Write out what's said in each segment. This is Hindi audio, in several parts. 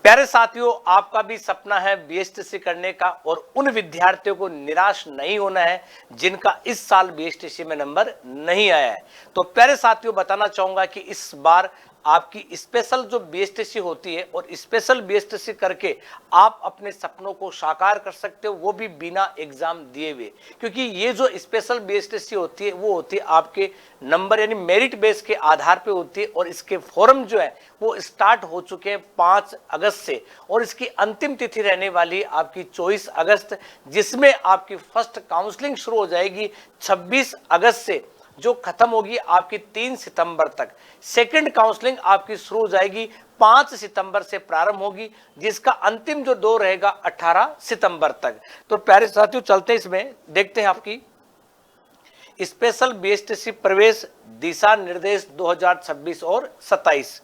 प्यारे साथियों, आपका भी सपना है बीएसटीसी करने का और उन विद्यार्थियों को निराश नहीं होना है जिनका इस साल बीएसटीसी में नंबर नहीं आया है। तो प्यारे साथियों, बताना चाहूंगा कि इस बार आपकी स्पेशल जो बीएसटीसी होती है और स्पेशल बीएसटीसी करके आप अपने सपनों को साकार कर सकते हो, वो भी बिना एग्जाम दिए हुए। क्योंकि ये जो स्पेशल बीएसटीसी होती है वो होती है आपके नंबर यानी मेरिट बेस के आधार पे होती है और इसके फॉर्म जो है वो स्टार्ट हो चुके हैं 5 अगस्त से और इसकी अंतिम तिथि रहने वाली आपकी 24 अगस्त, जिसमें आपकी फर्स्ट काउंसलिंग शुरू हो जाएगी 26 अगस्त से, जो खत्म होगी आपकी 3 सितंबर तक। सेकंड काउंसलिंग आपकी शुरू हो जाएगी 5 सितंबर से प्रारंभ होगी, जिसका अंतिम जो दौर रहेगा 18 सितंबर तक। तो प्यारे साथियों, चलते इसमें देखते हैं आपकी स्पेशल बीएसटीसी प्रवेश दिशा निर्देश 2026 और 27।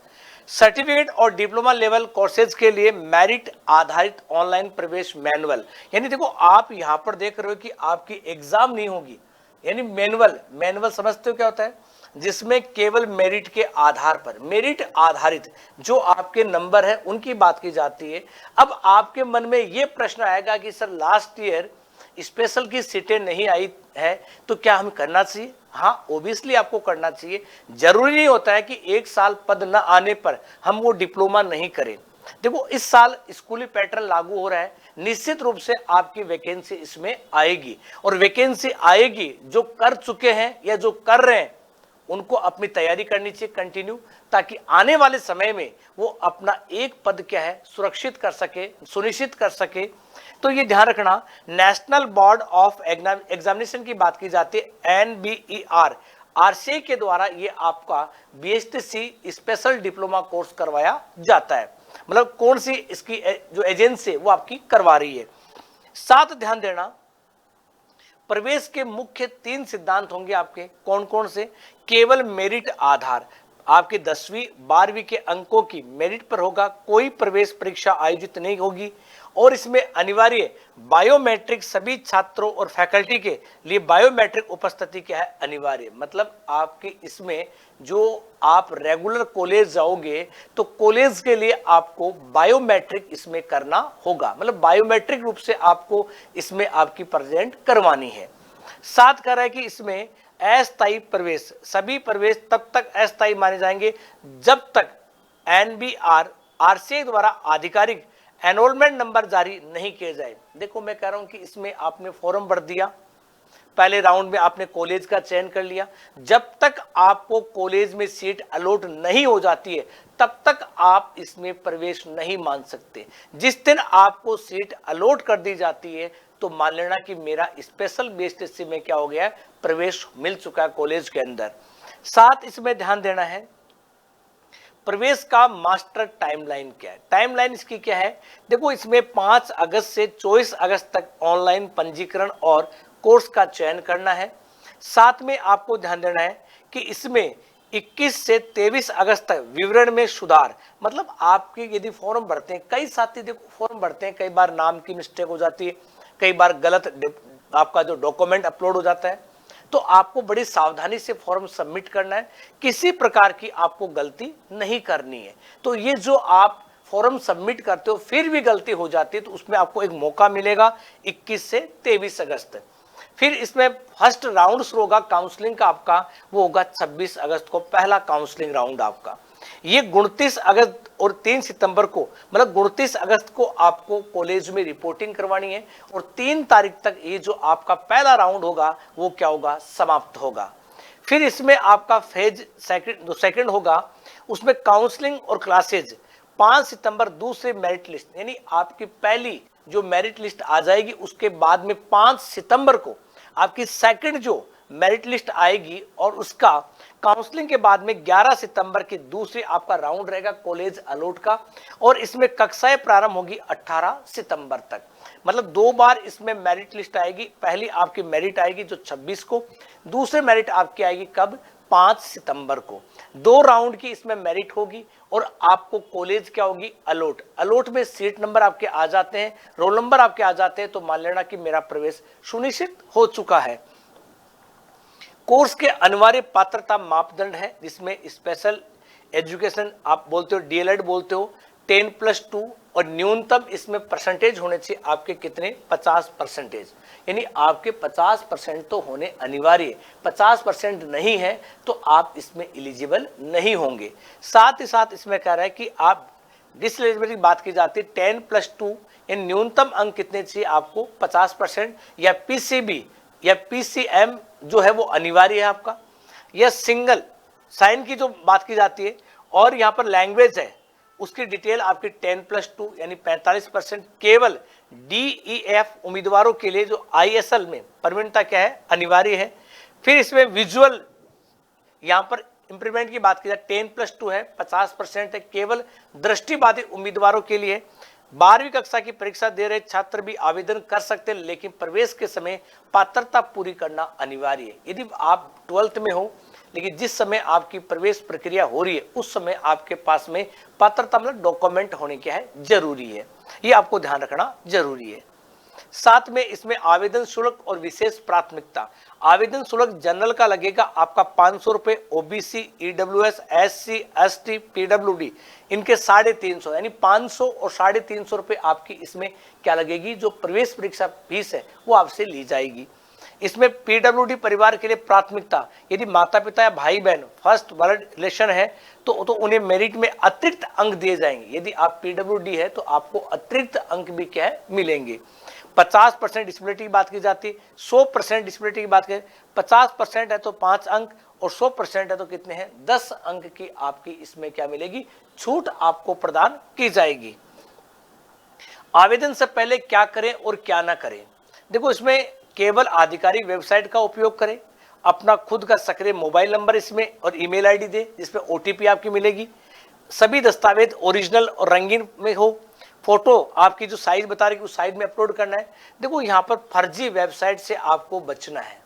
सर्टिफिकेट और डिप्लोमा लेवल कोर्सेज के लिए मेरिट आधारित ऑनलाइन प्रवेश मैनुअल। यानी देखो, आप यहां पर देख रहे हो कि आपकी एग्जाम नहीं होगी, यानी मैनुअल समझते हो क्या होता है, जिसमें केवल मेरिट के आधार पर, मेरिट आधारित जो आपके नंबर है उनकी बात की जाती है। अब आपके मन में यह प्रश्न आएगा कि सर लास्ट ईयर स्पेशल की सीटें नहीं आई है तो क्या हमें करना चाहिए? हाँ, ओबियसली आपको करना चाहिए। जरूरी नहीं होता है कि एक साल पद न आने पर हम वो डिप्लोमा नहीं करें। देखो, इस साल स्कूली पैटर्न लागू हो रहा है, निश्चित रूप से आपकी वैकेंसी इसमें आएगी और वैकेंसी आएगी। जो कर चुके हैं या जो कर रहे हैं उनको अपनी तैयारी करनी चाहिए कंटिन्यू, ताकि आने वाले समय में वो अपना एक पद क्या है सुरक्षित कर सके, सुनिश्चित कर सके। तो ये ध्यान रखना, नेशनल बोर्ड ऑफ एग्जामिनेशन की बात की जाती है, NBER आरसीआई के द्वारा ये आपका बीएसटीसी स्पेशल डिप्लोमा कोर्स करवाया जाता है। मतलब कौन सी इसकी जो एजेंसी है वो आपकी करवा रही है। साथ ध्यान देना, प्रवेश के मुख्य 3 सिद्धांत होंगे आपके। कौन कौन से? केवल मेरिट आधार, आपके 10वीं 12वीं के अंकों की मेरिट पर होगा, कोई प्रवेश परीक्षा आयोजित नहीं होगी और इसमें अनिवार्य बायोमेट्रिक, सभी छात्रों और फैकल्टी के लिए बायोमेट्रिक उपस्थिति क्या है, अनिवार्य। मतलब आपके इसमें जो आप रेगुलर कॉलेज जाओगे तो कॉलेज के लिए आपको बायोमेट्रिक इसमें करना होगा, मतलब बायोमेट्रिक रूप से आपको इसमें आपकी प्रेजेंट करवानी है। साथ कह रहा है कि इसमें अस्थायी प्रवेश, सभी प्रवेश तब तक अस्थायी माने जाएंगे जब तक NBER आरसीआई द्वारा आधिकारिक एनरोलमेंट नंबर जारी नहीं किए जाए। देखो, मैं कह रहा हूं कि इसमें आपने फॉर्म भर दिया, पहले राउंड में आपने कॉलेज का चयन कर लिया, जब तक आपको कॉलेज में सीट अलॉट नहीं हो जाती है तब तक आप इसमें प्रवेश नहीं मान सकते। जिस दिन आपको सीट अलॉट कर दी जाती है तो मान लेना कि मेरा स्पेशल बीएसटीसी में क्या हो गया, प्रवेश मिल चुका है कॉलेज के अंदर। साथ इसमें ध्यान देना है, प्रवेश का मास्टर टाइमलाइन क्या है। टाइमलाइन इसकी क्या है? देखो, इसमें 5 अगस्त से 24 अगस्त तक ऑनलाइन पंजीकरण और कोर्स का चयन करना है। साथ में आपको ध्यान देना है कि इसमें 21 से 23 अगस्त तक विवरण में सुधार। मतलब आपके यदि फॉर्म भरते हैं, कई साथी देखो फॉर्म भरते हैं, कई बार नाम की मिस्टेक हो जाती है, कई बार गलत आपका जो डॉक्यूमेंट अपलोड हो जाता है, तो आपको बड़ी सावधानी से फॉर्म सबमिट करना है, किसी प्रकार की आपको गलती नहीं करनी है। तो ये जो आप फॉर्म सबमिट करते हो फिर भी गलती हो जाती है तो उसमें आपको एक मौका मिलेगा 21 से 23 अगस्त। फिर इसमें फर्स्ट राउंड शुरू होगा काउंसलिंग का आपका, वो होगा 26 अगस्त को, पहला काउंसलिंग राउंड आपका। ये 29 अगस्त और 3 सितंबर को, मतलब 29 अगस्त को आपको कॉलेज में रिपोर्टिंग करवानी है और 3 तारीख तक ये जो आपका पहला राउंड होगा वो क्या होगा, समाप्त होगा। फिर इसमें आपका फेज सेकंड होगा, उसमें काउंसलिंग और क्लासेज 5 सितंबर दूसरे मेरिट लिस्ट, यानी आपकी पहली जो मेरिट लिस्ट आ जाएगी उसके बाद में 5 सितंबर को आपकी सेकंड जो मेरिट लिस्ट आएगी और उसका काउंसलिंग के बाद में 11 सितंबर की दूसरी आपका राउंड रहेगा कॉलेज अलॉट का और इसमें कक्षाएं प्रारंभ होगी 18 सितंबर तक। मतलब 2 बार इसमें मेरिट लिस्ट आएगी, पहली आपकी मेरिट आएगी जो 26 को, दूसरी मेरिट आपकी आएगी कब, 5 सितंबर को। 2 राउंड की इसमें मेरिट होगी और आपको कॉलेज क्या होगी, अलॉट। अलॉट में सीट नंबर आपके आ जाते हैं, रोल नंबर आपके आ जाते हैं, तो मान लेना कि मेरा प्रवेश सुनिश्चित हो चुका है। कोर्स के अनिवार्य पात्रता मापदंड है जिसमें स्पेशल एजुकेशन आप बोलते हो, डीएलएड बोलते हो, 10+2 और न्यूनतम इसमें परसेंटेज होने चाहिए आपके कितने 50%, यानी आपके 50% तो होने अनिवार्य है। 50% नहीं है तो आप इसमें एलिजिबल नहीं होंगे। साथ ही साथ इसमें कह रहा है कि आप डिसएलिजिबिलिटी बात की जाती है 10+2 यानी न्यूनतम अंक कितने चाहिए आपको 50%, या पीसीबी या पीसीएम जो है वो अनिवार्य है आपका, या सिंगल साइन की जो बात की जाती है, और यहाँ पर लैंग्वेज है उसकी डिटेल आपकी 10+2 यानी 45% केवल DEF उम्मीदवारों के लिए जो ISL में परमानेंटता क्या है अनिवार्य है। फिर इसमें विजुअल यहाँ पर इंप्रूवमेंट की बात की जाए 10+2 है 50% है केवल दृष्टिबाधित उम्मीदवारों के लिए। 12वीं कक्षा की परीक्षा दे रहे छात्र भी आवेदन कर सकते हैं, लेकिन प्रवेश के समय पात्रता पूरी करना अनिवार्य है। यदि आप 12th में हो लेकिन जिस समय आपकी प्रवेश प्रक्रिया हो रही है उस समय आपके पास में पात्रता मतलब डॉक्यूमेंट होने क्या है जरूरी है, ये आपको ध्यान रखना जरूरी है। साथ में इसमें आवेदन शुल्क और विशेष प्राथमिकता। आवेदन शुल्क जनरल का लगेगा आपका 500 रुपए, OBC, EWS, SC, ST, PWD इनके 350 यानी 500 और 350 रुपए आपकी इसमें क्या लगेगी, जो प्रवेश परीक्षा फीस है वो आपसे ली जाएगी। इसमें PWD परिवार के लिए प्राथमिकता, यदि माता पिता या भाई बहन फर्स्ट ब्लड रिलेशन है तो उन्हें मेरिट में अतिरिक्त अंक दिए जाएंगे। यदि आप PWD है तो आपको अतिरिक्त अंक भी क्या है मिलेंगे। 50% डिसेबिलिटी की बात की जाती है, 100% डिसेबिलिटी की बात करें 50% है तो 5 अंक और 100% है तो कितने हैं 10 अंक की आपकी इसमें क्या मिलेगी छूट आपको प्रदान की जाएगी। आवेदन से पहले क्या करें और क्या ना करें, देखो इसमें केवल आधिकारिक वेबसाइट का उपयोग करें, अपना खुद का सक्रिय मोबाइल नंबर इसमें और ईमेल आईडी दें जिसमें OTP आपकी मिलेगी। सभी दस्तावेज ओरिजिनल और रंगीन में हो। फोटो आपकी जो साइज बता रही है उस साइज में अपलोड करना है। देखो यहाँ पर फर्जी वेबसाइट से आपको बचना है।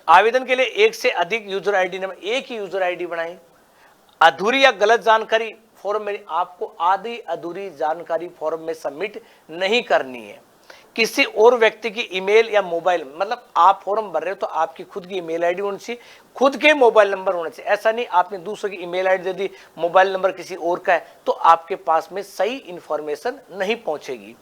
आवेदन के लिए एक से अधिक यूजर आईडी नंबर, एक ही यूजर आईडी बनाएं। अधूरी या गलत जानकारी फॉर्म में आपको आधी अधूरी जानकारी फॉर्म में सबमिट नहीं करनी है। किसी और व्यक्ति की ईमेल या मोबाइल, मतलब आप फॉर्म भर रहे हो तो आपकी खुद की ईमेल आईडी होनी चाहिए, खुद के मोबाइल नंबर होने चाहिए। ऐसा नहीं आपने दूसरे की ईमेल आईडी दे दी, मोबाइल नंबर किसी और का है तो आपके पास में सही इंफॉर्मेशन नहीं पहुंचेगी।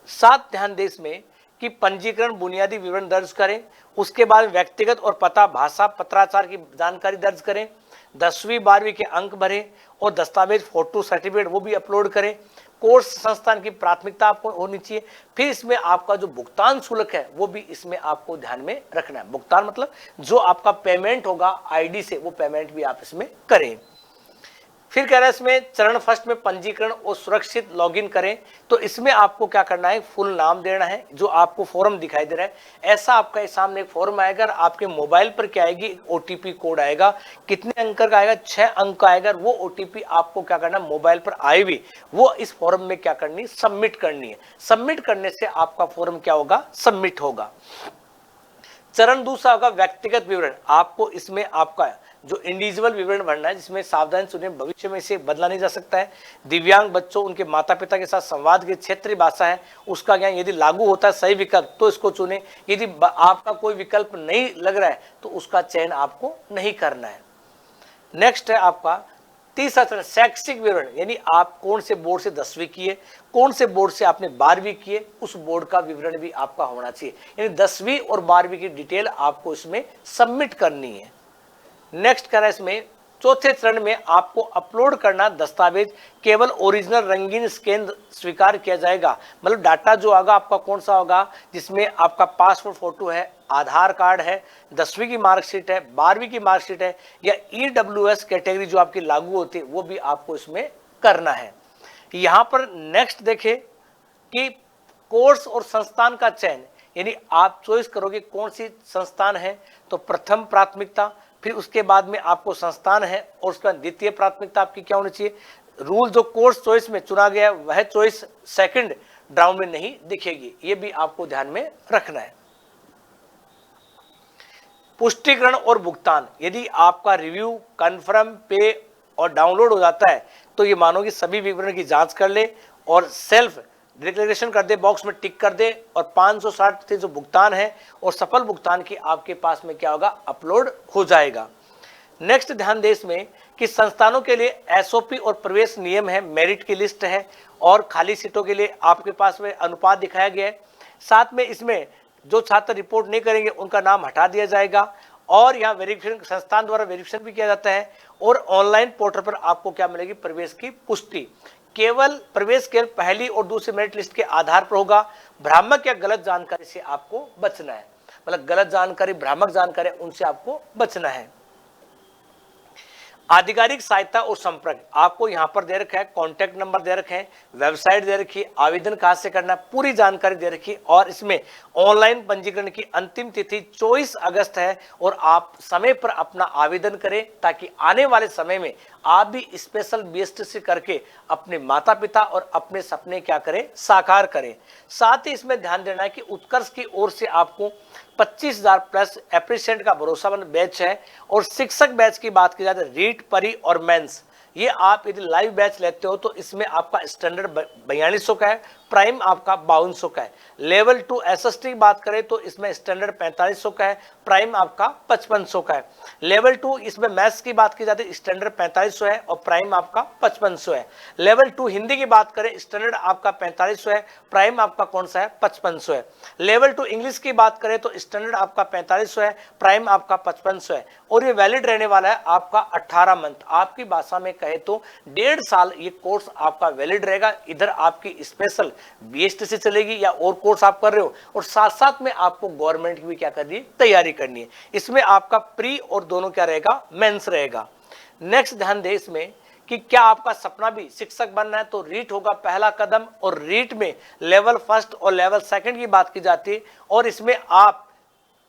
साथ ध्यान दें इसमें कि पंजीकरण बुनियादी विवरण दर्ज करें, उसके बाद व्यक्तिगत और पता भाषा पत्राचार की जानकारी दर्ज करें, 10वीं 12वीं के अंक भरें और दस्तावेज फोटो सर्टिफिकेट वो भी अपलोड करें। कोर्स संस्थान की प्राथमिकता आपको होनी चाहिए। फिर इसमें आपका जो भुगतान शुल्क है वो भी इसमें आपको ध्यान में रखना है। भुगतान मतलब जो आपका पेमेंट होगा आईडी से वो पेमेंट भी आप इसमें करें। फिर कह रहा है इसमें चरण फर्स्ट में पंजीकरण और सुरक्षित लॉगिन करें, तो इसमें आपको क्या करना है फुल नाम देना है जो आपको फॉर्म दिखाई दे रहा है। ऐसा आपका सामने एक फॉर्म आएगा, आपके मोबाइल पर क्या आएगी OTP कोड आएगा, कितने अंक का आएगा 6 अंक का आएगा। वो OTP आपको क्या करना है मोबाइल पर आए हुई वो इस फॉर्म में क्या करनी सबमिट करनी है। सबमिट करने से आपका फॉर्म क्या होगा सबमिट होगा। चरण दूसरा होगा व्यक्तिगत विवरण। आपको इसमें आपका जो इंडिविजुअल विवरण भरना है जिसमें सावधान सुनिए भविष्य में इसे बदला नहीं जा सकता है। दिव्यांग बच्चों उनके माता पिता के साथ संवाद की क्षेत्रीय भाषा है उसका ज्ञान, यदि लागू होता है सही विकल्प तो इसको चुने, यदि आपका कोई विकल्प नहीं लग रहा है तो उसका चयन आपको नहीं करना है। नेक्स्ट है आपका तीसरा चरण शैक्षिक विवरण, यानी आप कौन से बोर्ड से 10वीं किए, कौन से बोर्ड से आपने 12वीं किए, उस बोर्ड का विवरण भी आपका होना चाहिए। यानी 10वीं और 12वीं की डिटेल आपको इसमें सबमिट करनी है। नेक्स्ट करें इसमें चौथे चरण में आपको अपलोड करना दस्तावेज केवल ओरिजिनल रंगीन स्कैन स्वीकार किया जाएगा। मतलब डाटा जो होगा आपका कौन सा होगा जिसमें आपका पासपोर्ट फोटो है, आधार कार्ड है, 10वीं की मार्कशीट है, 12वीं की मार्कशीट है, या EWS कैटेगरी जो आपकी लागू होती है वो भी आपको इसमें करना है। यहाँ पर नेक्स्ट देखें कि कोर्स और संस्थान का चयन, यानी आप चॉइस करोगे कौन सी संस्थान है तो प्रथम प्राथमिकता, फिर उसके बाद में आपको संस्थान है और उसका द्वितीय प्राथमिकता आपकी क्या होनी चाहिए। रूल जो कोर्स चॉइस में चुना गया वह चॉइस सेकंड राउंड में नहीं दिखेगी, ये भी आपको ध्यान में रखना है। पुष्टिकरण और भुगतान, यदि आपका रिव्यू कन्फर्म पे और डाउनलोड हो जाता है तो ये मानो कि सभी विवरण की जांच कर ले और सेल्फ डिक्लेरेशन कर दे, बॉक्स में टिक कर दे और 560 जो भुगतान है और सफल भुगतान की आपके पास में क्या होगा अपलोड हो जाएगा। नेक्स्ट ध्यान दे इसमें कि संस्थानों के लिए एसओपी और प्रवेश नियम है, मेरिट की लिस्ट है और खाली सीटों के लिए आपके पास में अनुपात दिखाया गया है। साथ में इसमें जो छात्र रिपोर्ट नहीं करेंगे उनका नाम हटा दिया जाएगा और यहाँ वेरिफिकेशन संस्थान द्वारा वेरिफिकेशन भी किया जाता है और ऑनलाइन पोर्टल पर आपको क्या मिलेगी, प्रवेश की पुष्टि। केवल प्रवेश केवल पहली और दूसरी मेरिट लिस्ट के आधार पर होगा। भ्रामक या गलत जानकारी से आपको बचना है, मतलब गलत जानकारी, भ्रामक जानकारी, उनसे आपको बचना है। आधिकारिक सहायता और संपर्क आपको यहां पर दे रखा है, कॉन्टैक्ट नंबर दे रखे हैं, वेबसाइट दे रखी है, आवेदन कहां से करना है, पूरी जानकारी दे रखी है और इसमें ऑनलाइन पंजीकरण की अंतिम तिथि 24 अगस्त है और आप समय पर अपना आवेदन करें ताकि आने वाले समय में आप भी स्पेशल बीएसटीसी करके अपने माता पिता और अपने सपने क्या करें, साकार करें। साथ ही इसमें ध्यान देना है कि उत्कर्ष की ओर से आपको 25,000 प्लस एप्रीशिएंट का भरोसामंद बैच है और शिक्षक बैच की बात की जाए तो रीट, परी और मेंस, ये आप यदि लाइव बैच लेते हो तो इसमें आपका स्टैंडर्ड 4200 का है, प्राइम आपका 5200 का है। लेवल 2 एसएसटी की बात करें तो इसमें स्टैंडर्ड 4500 का है, प्राइम आपका 5500 का है। लेवल 2 इसमें मैथ्स की बात की जाती है, स्टैंडर्ड 4500 है और प्राइम आपका 5500 है। लेवल 2 हिंदी की बात करें, स्टैंडर्ड आपका 4500 है, प्राइम आपका कौन सा है, 5500 है। लेवल 2 इंग्लिश की बात करें तो स्टैंडर्ड आपका 4500 है, प्राइम आपका 5500 है और ये वैलिड रहने वाला है आपका 18 मंथ। आपकी भाषा में कहे तो 1.5 साल ये कोर्स आपका वैलिड रहेगा। इधर आपकी स्पेशल बीएसटीसी चलेगी या और कोर्स आप कर रहे हो और साथ साथ में आपको गवर्नमेंट की भी क्या करनी है, तैयारी करनी है। इसमें आपका प्री और दोनों क्या रहेगा, मेंस रहेगा। नेक्स्ट ध्यान दे इसमें कि क्या आपका सपना भी शिक्षक बनना है तो रीट होगा पहला कदम और रीट में लेवल 1 और लेवल 2 की बात की जाती है और इसमें आप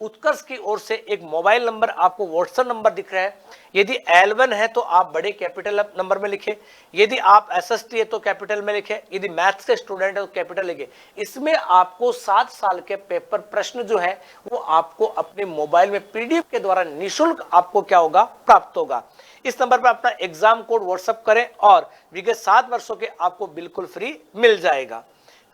उत्कर्ष की ओर से एक मोबाइल नंबर आपको व्हाट्सएप नंबर दिख रहा है। यदि L1 है तो आप बड़े कैपिटल नंबर में लिखें, यदि आप SST है तो कैपिटल में लिखें, यदि मैथ्स के स्टूडेंट है तो कैपिटल लिखें। इसमें आपको 7 साल के पेपर प्रश्न जो है वो आपको अपने मोबाइल में PDF के द्वारा निःशुल्क आपको क्या होगा, प्राप्त होगा। इस नंबर पर अपना एग्जाम कोड व्हाट्सएप करें और विगत 7 वर्षों के आपको बिल्कुल फ्री मिल जाएगा।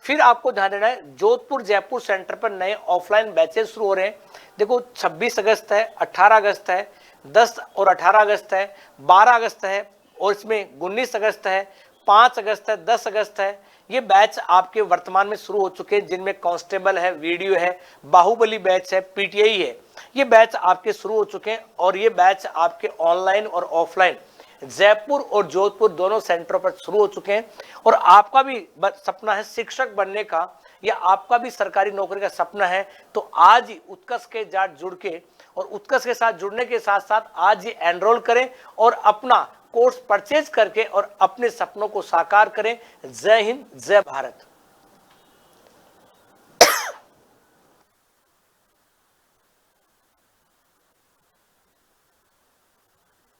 फिर आपको ध्यान देना है, जोधपुर जयपुर सेंटर पर नए ऑफलाइन बैचेस शुरू हो रहे हैं। देखो 26 अगस्त है, 18 अगस्त है, 10 और 18 अगस्त है, 12 अगस्त है और इसमें 19 अगस्त है, 5 अगस्त है, 10 अगस्त है। ये बैच आपके वर्तमान में शुरू हो चुके हैं जिनमें कांस्टेबल है, वीडियो है, बाहुबली बैच है, पीटीआई है। ये बैच आपके शुरू हो चुके हैं और ये बैच आपके ऑनलाइन और ऑफलाइन जयपुर और जोधपुर दोनों सेंटरों पर शुरू हो चुके हैं। और आपका भी सपना है शिक्षक बनने का या आपका भी सरकारी नौकरी का सपना है तो आज ही उत्कर्ष के साथ जुड़ के और उत्कर्ष के साथ जुड़ने के साथ साथ आज ही एनरोल करें और अपना कोर्स परचेज करके और अपने सपनों को साकार करें। जय हिंद, जय भारत।